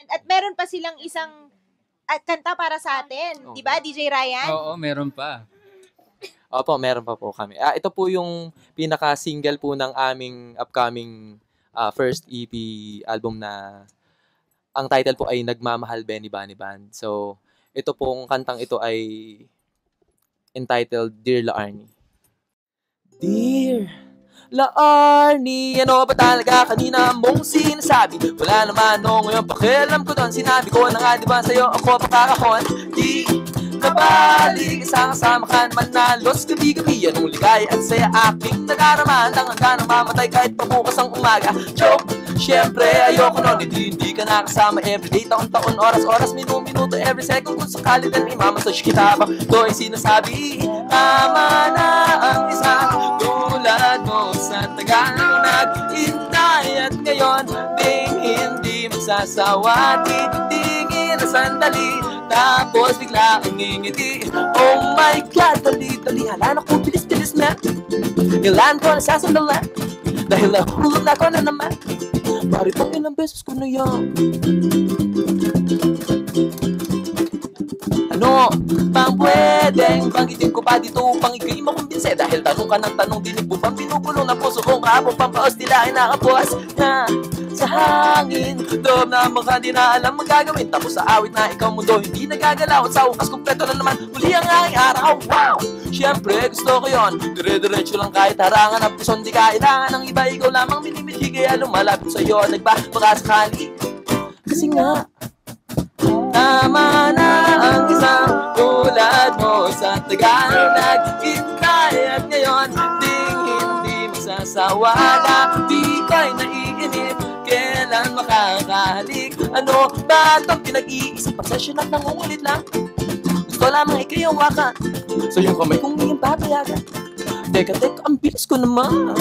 At meron pa silang isang kanta para sa atin. Di ba, DJ Ryan? Oo, meron pa. Opo, meron pa po kami. Ito po yung pinaka-single po ng aming upcoming first EP album na ang title po ay Nagmamahal Benny Bunny Band. So, ito pong kantang ito ay entitled Dear La Arnie. Dear La Arnie, ano ba talaga kanina mong sinasabi? Wala naman no, ngayon pakialam ko doon. Sinabi ko na nga diba sa'yo ako pakakahon. Di kabalik, kasama ka naman na los gabi-gabi. Anong ligay at saya aking nadarama. Hanggang mamatay kahit pabukas ang umaga. Joke, syempre ayoko nun. Hindi ka nakasama everyday, taon-taon, oras-oras, minuto, every second. Kung sakali din may mamasage kita ba? Ito ay sinasabi, tama na ang isang tulad mo sa tagal naghintay. At ngayon, ding hindi magsasawa. Titingin na sandali, tapos bigla ang ngingiti. Oh my God, dali-dali, hala na ko, bilis-bilis na. Ilan ko na sasandalan, dahil nahulog na ko na naman. Bakit pang ilang beses ko na yan? Ano pang pwedeng banggitin ko pa dito upang ikay makumbinse? Dahil tanong ka ng tanong, dinig mo bang pinupulo ng puso kong kahapon pampaos nila ay nakapuas na sa hangin. Loob na mukha di na alam magagawin. Tapos sa awit na ikaw mundo hindi nagagalaw. At sa ukas kumpleto na naman muli ang aking araw. Wow! Siyempre gusto ko yon, dire-diretso lang kahit harangan at puson. Di kailangan ng iba, ikaw lamang minimiti. Kaya lumalapit sa'yo, nagbabakasakali. Kasi nga tama na ang isang tulad mo sa tagal naghintay. At ngayon, ding hindi magsasawa na di ko'y naiinip. Kailan makakahalik? Ano ba itong pinag-iisip? Pasensyon at nangungulit lang. Gusto lamang ikaw yung waka sa iyong kamay kong iyong papayagan. Teka, ang bilis ko naman.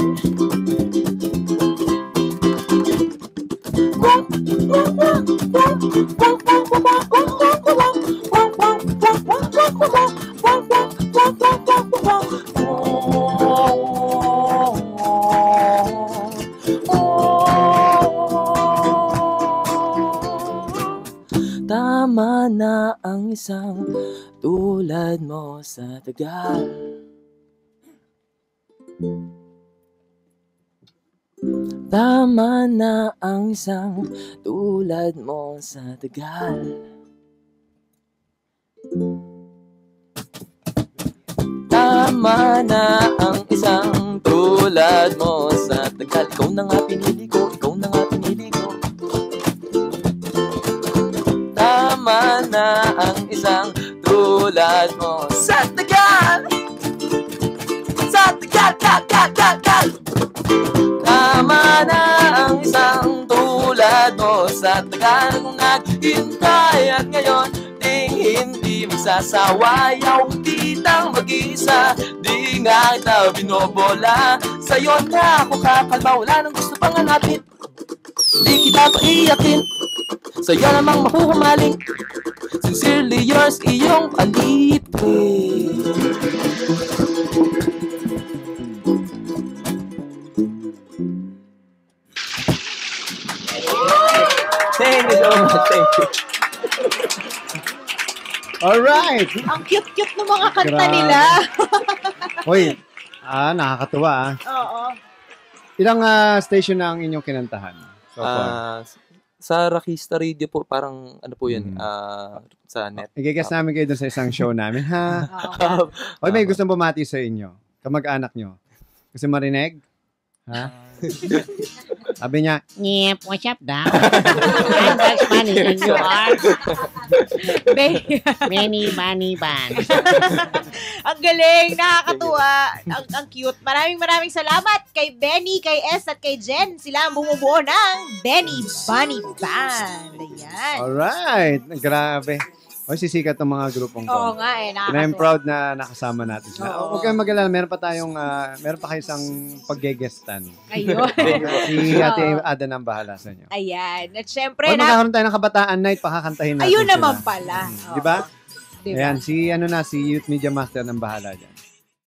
Tama na ang isang tulad mo sa tagal. Tama na ang isang tulad mo sa tagal. Tama na ang isang tulad mo sa tagal. Ikaw na nga pinili ko, ikaw na nga pinili ko. Tama na ang isang tulad mo sa tagal. Sa tagal, tagal. Tama na ang isang tulad mo sa tagal kong naghintay. At ngayon, ding hindi magsasawa. Yaw kitang mag-isa, di nga kita binobola. Sa'yo na ako kakalma, wala nang gusto pang hanapin. Di kita paiyakin, sa'yo namang mahuhumaling. Sincerely yours, iyong alipin. Thank you so much. Thank you. Alright. Ang cute-cute ng mga kanta Grabe. nila. Hoy, nakakatuwa. Oo. Ilang station na ang inyong kinantahan? So far? Sa Rakista Radio po, parang ano po yun, sa net. I-guess namin kayo dun sa isang show namin, ha? Hoy, may gustong bumati sa inyo. Kamag-anak nyo. Gusto marinig? Ha? Sabi niya, Nyep, what's up, Doc? I'm Bugs Bunny and you are Benny Bunny Band. Ang galing, nakakatuwa. Ang cute. Maraming salamat kay Benny, kay S at kay Jen. Sila ang bumubuo ng Benny Bunny Band. Ayan. alright. Grabe. Hoy, sisikat ng mga grupong to. Oo nga eh, And I'm nakakatuwa. proud na nakasama natin sila. Oo. Huwag kayong mag-alala, meron pa kayo isang paggegestan. Ayun. Si Ate Ada nang bahala sa inyo. Ayan. At syempre, Hoy, magkakaroon tayo ng kabataan night, pakakantahin natin ayun sila. naman pala. Di ba? Diba? Ayan, si Youth Media Master nang bahala dyan.